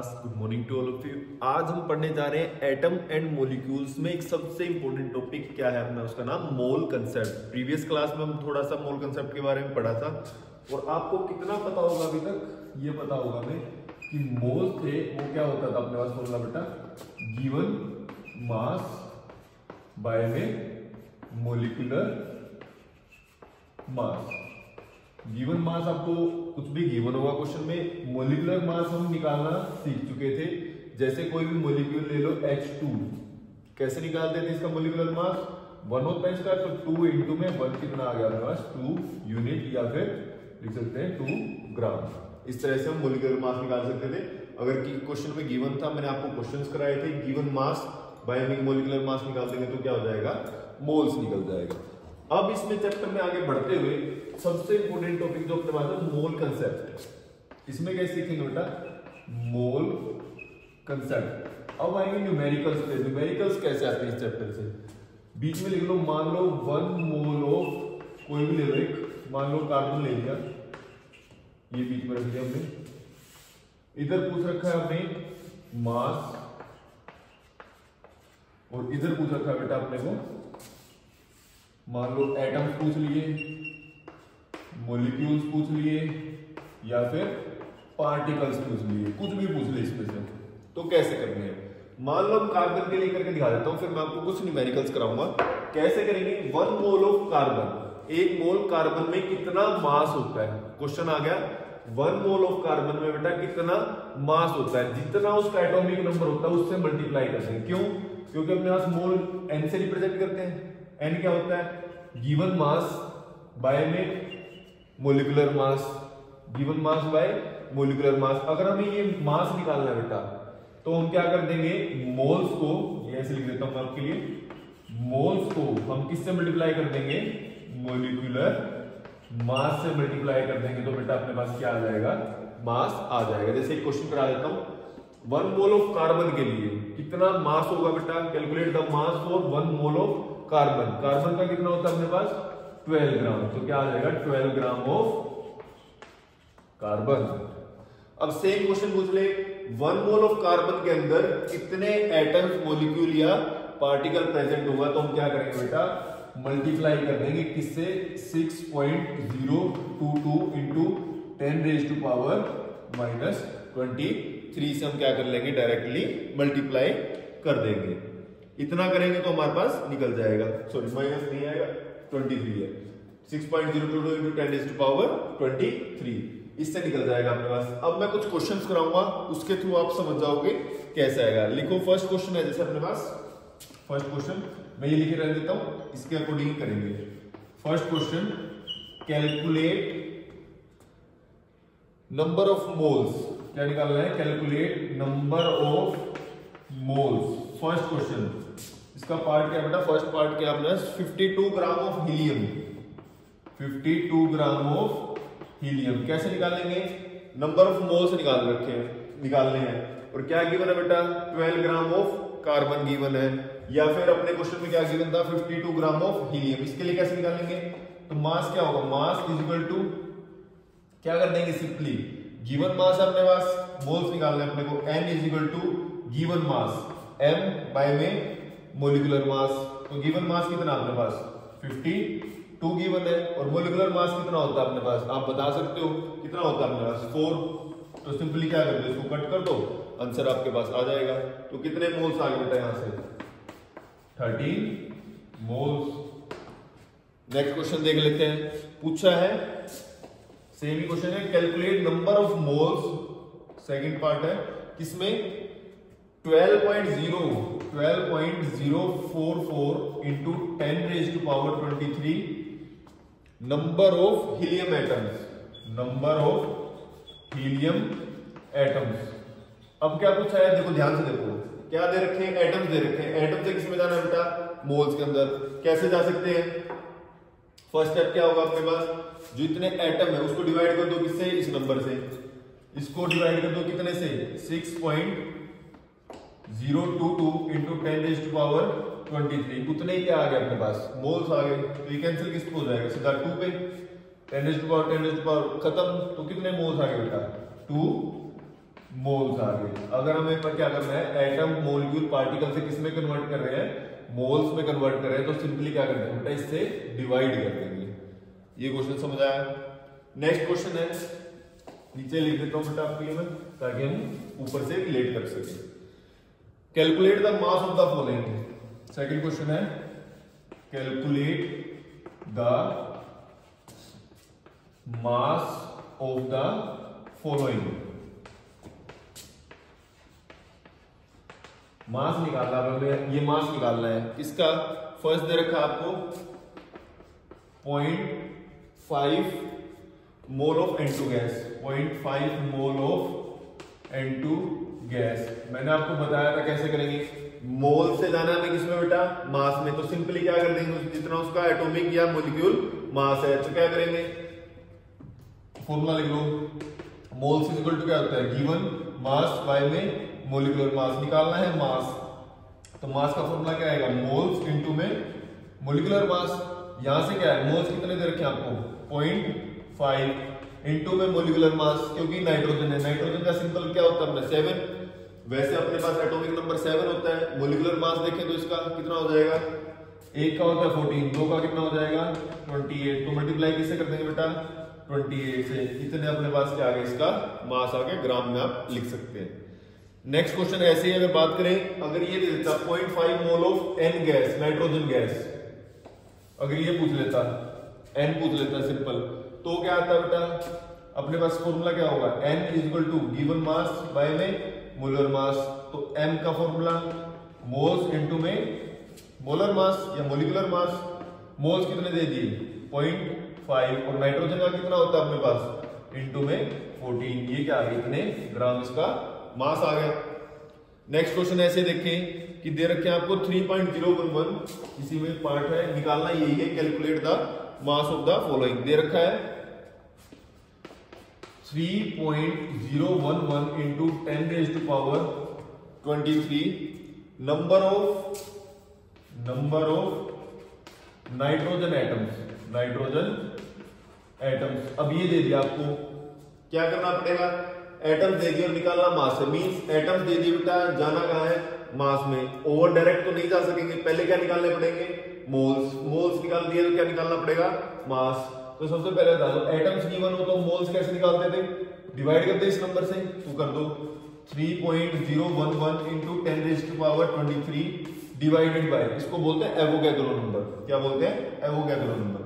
Class, good morning to all of you. आज हम पढ़ने जा रहे हैं एटम एंड मॉलिक्यूल्स में एक सबसे इंपॉर्टेंट टॉपिक क्या है अपना, उसका नाम मोल कंसेप्ट। प्रीवियस क्लास में हम थोड़ा सा मोल कंसेप्ट के बारे में पढ़ा था और आपको कितना पता होगा अभी तक, ये पता होगा हमें कि मोल थे वो क्या होता था अपने पास फॉर्मूला बेटा, गिवन मास बाय में मोलिकुलर मास। गिवन मास आपको कुछ भी गिवन होगा क्वेश्चन में, मोलिकुलर मास हम निकालना सीख चुके थे। जैसे कोई भी मोलिक्यूल ले लो H2, कैसे निकालते थे इसका मोलिकुलर मास, 1 होता है इसका, तो 2 इंटू में 1 कितना आ गया हमारे पास 2 यूनिट, या फिर लिख सकते हैं 2 ग्राम। इस तरह से हम मोलिकुलर मास निकाल सकते थे अगर क्वेश्चन में गिवन था। मैंने आपको क्वेश्चंस कराए थे, given mass bye molecular mass निकाल देंगे तो क्या हो जाएगा, मोल्स निकल जाएगा। अब इसमें चैप्टर में आगे बढ़ते हुए सबसे इंपोर्टेंट टॉपिक जो अपने पास है मोल कंसेप्ट। इसमें कैसे सीखेंगे बेटा, मोल कंसेप्ट। अब आएंगे न्यूमेरिकल्स पे। न्यूमेरिकल्स कैसे आते हैं इस चैप्टर से, बीच में लिख लो, मान लो 1 मोल ऑफ कोई भी ले लो, एक मान लो कार्बन ले लिया, ये बीच में रख दिया हमने। इधर पूछ रखा है हमने मास और इधर पूछ रखा है बेटा अपने को, मान लो एटम्स पूछ लिए, मॉलिक्यूल्स पूछ लिए, या फिर पार्टिकल्स पूछ लिए, कुछ भी पूछ लिए इसमें से। तो कैसे करने हैं, मान लो हम कार्बन के लिए करके दिखा देता हूं, फिर मैं आपको कुछ न्यूमेरिकल्स कराऊंगा। कैसे करेंगे, 1 mole of carbon, 1 mole carbon में कितना मास होता है। क्वेश्चन आ गया 1 मोल ऑफ कार्बन में बेटा कितना मास होता है, जितना उसका एटॉमिक नंबर होता है उससे मल्टीप्लाई करते हैं। क्यों, क्योंकि अपने पास मोल n से रिप्रेजेंट करते हैं। n क्या होता है, गिवन मास बाय में मोलिकुलर मास, given mass bye molecular mass. अगर हमें ये मास निकालना है बेटा तो हम क्या कर देंगे, मोल्स को, ये ऐसे लिख देता हूं आपके लिए, मोल्स को हम किससे मल्टीप्लाई कर देंगे, मोलिकुलर मास से मल्टीप्लाई कर देंगे, तो बेटा अपने पास क्या आ जाएगा, मास आ जाएगा। जैसे एक क्वेश्चन करा देता हूं, 1 मोल ऑफ कार्बन के लिए कितना मास होगा बेटा, calculate the mass for 1 mole of carbon. Carbon का कितना होता है अपने पास 12 ग्राम, तो क्या आ जाएगा 12 ग्राम ऑफ कार्बन। अब सेम क्वेश्चन पूछ ले, 1 मोल ऑफ कार्बन के अंदर कितने एटम्स, मॉलिक्यूल या पार्टिकल प्रेजेंट होगा, तो हम क्या करेंगे बेटा, मल्टीप्लाई कर देंगे किससे, 6.022 इंटू 10⁻⁻23 से हम क्या कर लेंगे, डायरेक्टली मल्टीप्लाई कर देंगे। इतना करेंगे तो हमारे पास निकल जाएगा, सॉरी माइनस नहीं आएगा, 23 है, 6.022 इंटू 10⁻23, इससे निकल जाएगा अपने पास। अब मैं कुछ क्वेश्चंस कराऊंगा, उसके थ्रू आप समझ जाओगे कैसे आएगा। लिखो, फर्स्ट क्वेश्चन है जैसे अपने पास, फर्स्ट क्वेश्चन मैं ये लिखे रह देता हूं, इसके अकॉर्डिंग करेंगे। First question, calculate number of moles, क्या निकालना है, calculate number of moles. First question, इसका पार्ट क्या बेटा, फर्स्ट पार्ट क्या अपना, 52 gram of helium, 52 gram of helium. कैसे निकालेंगे, नंबर ऑफ मोल्स निकालने हैं, और क्या गिवन है बेटा, 12 ग्राम ऑफ कार्बन गिवन है, या फिर अपने क्वेश्चन में क्या गिवन था, 52 ग्राम ऑफ हीलियम। इसके लिए कैसे निकालेंगे, तो मास क्या होगा, मास इज इक्वल टू, क्या कर देंगे, सिंपली गिवन मास अपने पास, मोल्स निकालना है अपने को, n is equal to given mass m by में मोलिकुलर मास। तो गिवन मास कितना अपने पास 52 गिवन है, और मोलिकुलर मास कितना होता है अपने पास, आप बता सकते हो कितना होता है अपने पास 4। तो सिंपली क्या कर दो, इसको कट कर दो, आंसर आपके पास आ जाएगा। तो कितने मोल्स आ गए बेटा यहां से, 13 मोल्स। नेक्स्ट क्वेश्चन देख लेते हैं, पूछा है सेम ही क्वेश्चन है, calculate number of moles, second part है, किसमें 12.044 into 10⁻23 number of helium atoms, number of helium atoms. अब क्या पूछा है, देखो ध्यान से देखो, क्या दे रखे हैं, एटम्स दे रखे हैं। एटम से किसमें जाना है बेटा, मोल्स के अंदर। कैसे जा सकते हैं, फर्स्ट स्टेप क्या होगा अपने पास, जो इतने एटम है उसको डिवाइड कर दो किससे, इस नंबर से, इसको डिवाइड कर दो कितने से, 6.022 इंटू 10⁻23, उतने ही क्या आ गए अपने पास, मोल्स आ गए। तो ये कैंसिल किस पे हो जाएगा, सीधा 2 पे, 10⁻10⁻, खत्म। तो कितने मोल्स आ गए बेटा, 2 मोल्स आ गए। अगर हमें पर क्या करना है, एटम मॉलिक्यूल पार्टिकल से किस में कन्वर्ट कर रहे हैं, मोल्स में कन्वर्ट कर रहे हैं, तो सिंपली क्या कर देंगे बेटा, इससे डिवाइड कर देंगे। ये क्वेश्चन समझ आया। नेक्स्ट क्वेश्चन है, नीचे लिख देता हूं बेटा आपके लिए मैं, ताकि हम ऊपर से रिलेट कर सके। Calculate the mass of the following. Second question है, calculate the mass of the following. Mass निकालना है हमें, ये मास निकालना है किसका। फर्स्ट दे रखा आपको 0.5 mole of N2 gas, 0.5 mole of N2 gas. मैंने आपको बताया था कैसे करेंगे, मोल से जाना हमें किसमें बेटा, मास में। तो सिंपली क्या कर देंगे, जितना उसका एटॉमिक या मॉलिक्यूल मास है, तो क्या करेंगे, फॉर्मूला लिख लो। मोल्स इज इक्वल टू क्या होता है, गिवन मास बाय में मोलिकुलर मास। निकालना है मास, तो मास का फॉर्मूला क्या आएगा, मोल्स इनटू में मोलिकुलर मास। यहां से क्या है, मोल्स कितने दे रखे हैं आपको, 0.5 इनटू में मोलिकुलर मास, क्योंकि नाइट्रोजन है। नाइट्रोजन का सिंपल क्या होता है अपने 7, वैसे अपने पास एटॉमिक नंबर 7 होता है। मोलिकुलर मास देखें तो इसका कितना हो जाएगा, एक का होता है 14, दो का कितना हो जाएगा 28। तो मल्टीप्लाई किससे कर देंगे बेटा, 28 से। इतने अपने पास क्या आ गया, इसका मास आ गया, ग्राम में आप लिख सकते हैं। नेक्स्ट क्वेश्चन ऐसे ही अगर बात करें, अगर ये दे देता 0.5 mole of N gas, nitrogen gas, अगर ये पूछ लेता, N पूछ लेता सिंपल, तो क्या आता बेटा, अपने पास फॉर्मूला क्या होगा, N is equal to given mass by में मोलर मास। तो M का फॉर्मूला मोल्स इनटू में मोलर मास या मोलिकुलर मास। मोल्स कितने दे दिए 0.5, और नाइट्रोजन का कितना होता है अपने पास, इनटू में 14। ये क्या आ गया, इतने ग्राम इसका मास आ गया। नेक्स्ट क्वेश्चन ऐसे देखें कि दे रखे हैं आपको 3.011, इसी में पार्ट है, निकालना यही है, calculate the mass of the following. दे रखा है 3.011 into 10 raise to power 23 number of nitrogen atoms. अब ये दे दिया आपको, क्या करना पड़ेगा, एटम दे दिए और निकालना मास है। मींस एटम दे दिए बेटा, जाना कहां है, मास में। ओवर डायरेक्ट तो नहीं जा सकेंगे, पहले क्या निकालने पड़ेंगे, मोल्स निकाल दिए तो क्या निकालना पड़ेगा, मास। तो सबसे पहले बता दो, एटम्स गिवन हो तो मोल्स कैसे निकालते थे, डिवाइड करते इस नंबर से, तो कर दो 3.011 into 10 raise to power 23 divided by, इसको बोलते हैं एवोगैड्रो नंबर। क्या बोलते हैं, Avogadro number.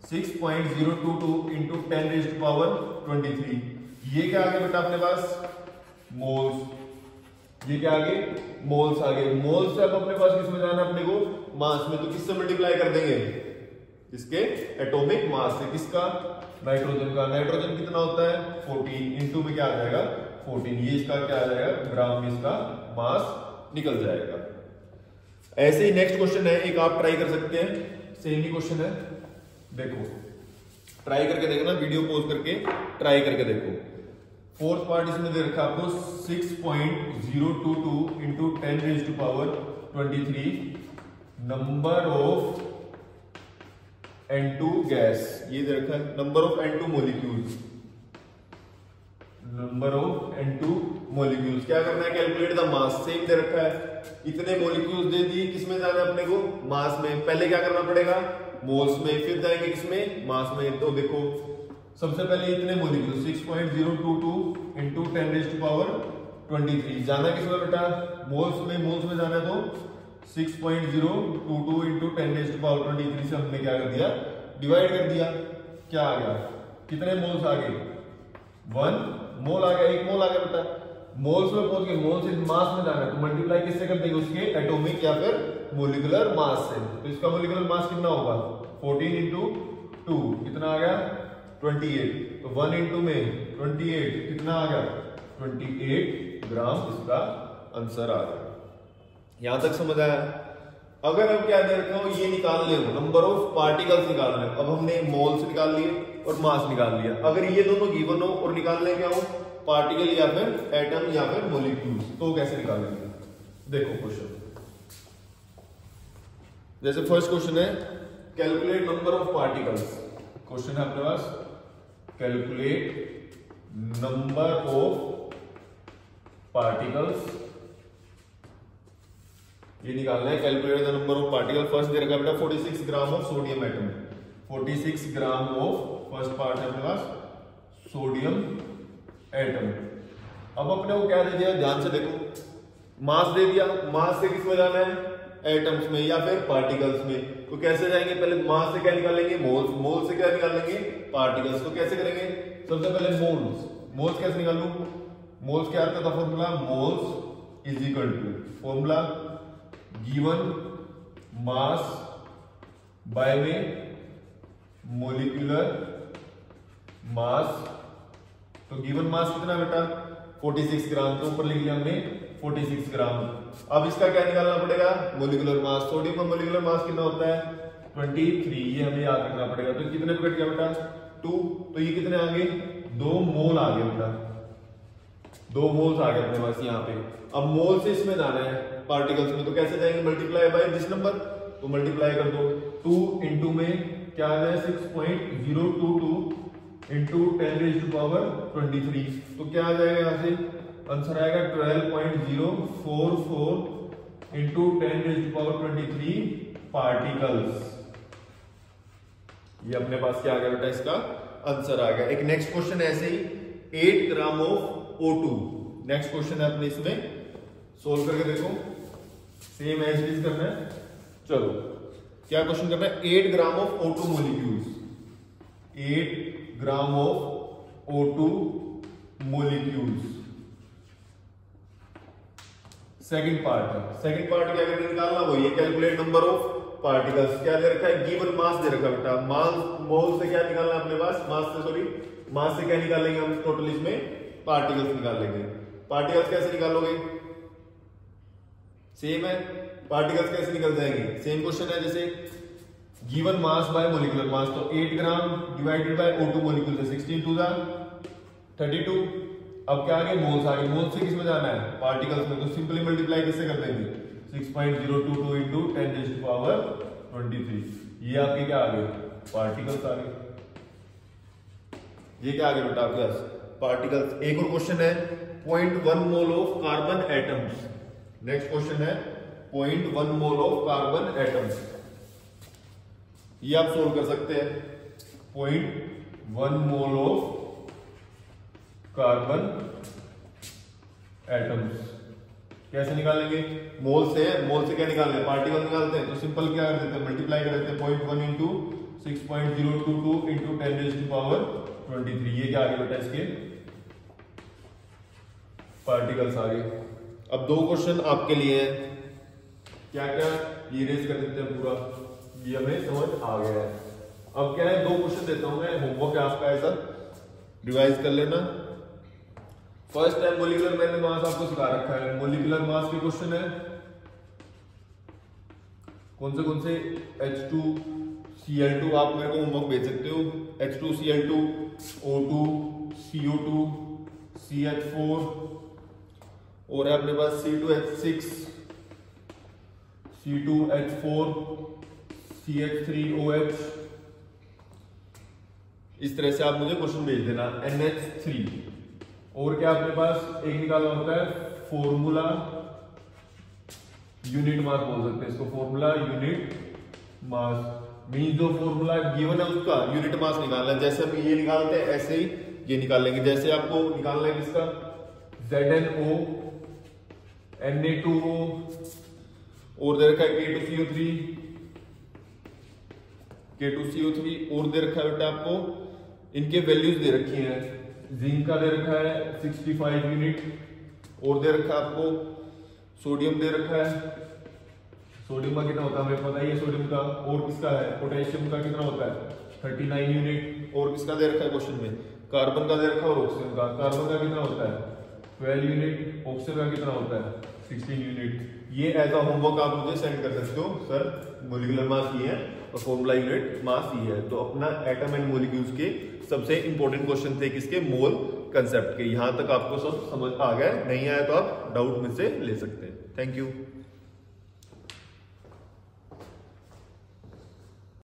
6.022 into 10 raise to power 23। ये क्या आ गया बेटा अपने पास, मोल्स। ये क्या आ गए, मोल्स आ गए। मोल्स से अब अपने पास किसमें जाना है अपने को, मास में। तो किससे मल्टीप्लाई कर देंगे, इसके एटॉमिक मास से। किसका, नाइट्रोजन का। नाइट्रोजन कितना होता है 14, इनटू में क्या आ जाएगा 14। ये इसका क्या आ जाएगा, ग्राम में इसका मास निकल जाएगा। ऐसे ही नेक्स्ट क्वेश्चन है, एक आप ट्राई कर सकते हैं, सेम ही क्वेश्चन है, देखो ट्राई करके देखना, वीडियो पॉज करके ट्राई करके देखो। फोर्थ पार्ट इसमें दे रखा आपको 6.022 into 10 raise to power 23 number of N2 gas. ये दे रखा है नंबर ऑफ N2 मॉलिक्यूल्स, क्या करना है, कैलकुलेट द मास। सेम दे रखा है, इतने मॉलिक्यूल्स दे दिए, किसमें जाना है अपने को, मास में। पहले क्या करना पड़ेगा, मोल्स में, फिर जाएंगे किसमें, मास में। तो देखो सबसे पहले इतने molecule 6.022 into 10 raise to power 23, जाना किसमें बेटा, मोल्स में जाना है। तो 6.022 इंटू 10 रेज़ टू पावर 23 से हमने क्या कर दिया, डिवाइड कर दिया। क्या आ गया, कितने मोल्स आ गए, 1 मोल आ गया, 1 मोल आ गया बेटा। मोल्स में पहुंच गए, मोल से मास में जाना है, तो मल्टीप्लाई किससे कर देंगे, उसके एटॉमिक या फिर मोलिकुलर मास से। तो इसका मोलिकुलर मास कितना होगा, 14 इंटू 2 कितना आ गया 28। तो 1 इंटू में 28 कितना आ गया 28 ग्राम, इसका आंसर आ गया। यहां तक समझ आया। अगर हम क्या दे रखा हो, ये निकालने हो, नंबर ऑफ पार्टिकल्स निकालने। अब हमने मोल्स निकाल लिए और मास निकाल लिया। अगर ये दोनों गिवन हो और निकालने क्या हो, पार्टिकल या फिर एटम या फिर मॉलिक्यूल्स, तो कैसे निकालेंगे, देखो क्वेश्चन। जैसे फर्स्ट क्वेश्चन है, calculate number of particles. Question है आपके पास, कैलकुलेट नंबर ऑफ पार्टिकल्स, ये निकालना है। Calculate the number of particle. First दे रखा है बेटा 46 gram of sodium atom, 46 gram of first part है अपने पास सोडियम एटम। अब अपने को क्या दे दिया, ध्यान से देखो, मास दे दिया। मास से किस में जाना है, एटम्स में या फिर पार्टिकल्स में। तो कैसे जाएंगे, पहले मास से क्या निकालेंगे, मोल्स, मोल से क्या निकालेंगे, पार्टिकल्स। तो कैसे करेंगे, सबसे पहले मोल्स, मोल्स कैसे निकालूं, मोल्स क्या आता था formula, moles is equal to formula given mass by में मोलिकुलर मास। तो गिवन मास कितना बेटा 46 ग्राम, तो ऊपर लिख लिया हमने 46 ग्राम। अब इसका क्या निकालना पड़ेगा, मोलिकुलर मास। सोडियम का मोलिकुलर मास कितना होता है 23, ये हमें याद रखना पड़ेगा। तो कितने पे कट गया बेटा 2, तो ये कितने आ गए 2 मोल आ गए बेटा, 2 मोल्स आ गए अपने पास यहाँ पे। अब मोल से इसमें जाना है पार्टिकल्स में, तो कैसे जाएंगे, मल्टीप्लाई बाय दिस नंबर, तो मल्टीप्लाई कर दो। 2 इंटू में क्या आ जाए 6.022 इंटू 10⁻23, तो क्या आ जाएगा यहाँ से आंसर आएगा 12.044 इंटू 10⁻23 पार्टिकल्स। ये अपने पास क्या आ गया बेटा, इसका आंसर आ गया। एक नेक्स्ट क्वेश्चन ऐसे ही 8 gram of O2, next question है अपने इसमें, सोल्व करके देखो, सेम एज इट इज करना है। चलो क्या क्वेश्चन करना है, 8 gram of O2 molecules, 8 gram of O2 molecules. Second part है, सेकंड पार्ट क्या करके निकालना, वो ये कैलकुलेट नंबर ऑफ पार्टिकल्स। क्या दे रखा है, गिवन मास दे रखा है बेटा, मास मोल से क्या निकालना है अपने पास, मास से सॉरी मास से क्या निकालेंगे हम, टोटल इसमें पार्टिकल्स निकाल लेंगे। पार्टिकल्स कैसे निकालोगे, सेम है, पार्टिकल्स कैसे निकल जाएंगे, सेम क्वेश्चन है। जैसे given mass bye molecular mass, तो 8 gram divided by O2 molecule से 16 टू 32। अब क्या आ गया, मोल्स आ गए, मोल्स से किसमें जाना है, पार्टिकल्स में, तो सिंपली मल्टीप्लाई किससे कर देंगे 6.022 इंटू 10⁻23। ये आपके क्या आ गए, पार्टिकल्स आ गए। ये क्या आ गया बेटा आपके पास, पार्टिकल्स। एक और क्वेश्चन है 0.1 mole of carbon atoms. Next question है 0.1 मोल ऑफ कार्बन एटम्स। ये आप सोल्व कर सकते हैं, 0.1 मोल ऑफ कार्बन एटम्स। कैसे निकालेंगे, मोल से क्या निकालना है, पार्टिकल निकालते हैं, तो सिंपल क्या कर देते हैं, मल्टीप्लाई कर देते हैं 0.1 इंटू 6.022 इंटू 10⁻23। ये क्या आ गया बेटा, इसके पार्टिकल्स आ गए। अब 2 क्वेश्चन आपके लिए है, क्या क्या ये रेज कर देते हैं पूरा, ये हमें समझ आ गया है। अब क्या है, 2 क्वेश्चन देता हूं मैं, होमवर्क है आपका, ऐसा रिवाइज कर लेना। फर्स्ट है मोलिकुलर, मैंने मास आपको सिखा रखा है, मोलिकुलर मास के क्वेश्चन है। कौन से H2Cl2 आप मेरे को होमवर्क भेज सकते हो, H2Cl2, O2, CO2, CH4 और है अपने पास C2H6, C2H4, CH3OH। इस तरह से आप मुझे क्वेश्चन भेज देना। NH3 और क्या अपने पास एक निकालना होता है फॉर्मूला यूनिट मास बोल सकते हैं इसको, फॉर्मूला यूनिट मास मीन जो फॉर्मूला गिवन है उसका यूनिट मास निकालना है। जैसे हम ये निकालते हैं ऐसे ही ये निकाल लेंगे। जैसे आपको निकालना है किसका, ZnO, Na2O और दे रखा है K2CO3 और दे रखा है बेटा आपको इनके वैल्यूज दे रखी हैं। जिंक का दे रखा है 65 यूनिट और दे रखा है आपको सोडियम दे रखा है, सोडियम का कितना होता है हमें पता ही है सोडियम का, और किसका है पोटेशियम का कितना होता है 39 यूनिट, और किसका दे रखा है क्वेश्चन में कार्बन का दे रखा है और ऑक्सीजन का, कार्बन का कितना होता है 12 यूनिट, ऑक्सीजन का कितना होता है 16 यूनिट। ये एज अ होमवर्क आप मुझे सेंड कर सकते हो, सर मोलिकुलर मास ये है और फॉर्मूला यूनिट मास ये है। तो अपना एटम एंड मोलिक्यूल्स के सबसे इंपॉर्टेंट क्वेश्चन थे किसके, मोल कंसेप्ट के। यहां तक आपको सब समझ आ गया, नहीं आया तो आप डाउट मुझसे ले सकते हैं। Thank you.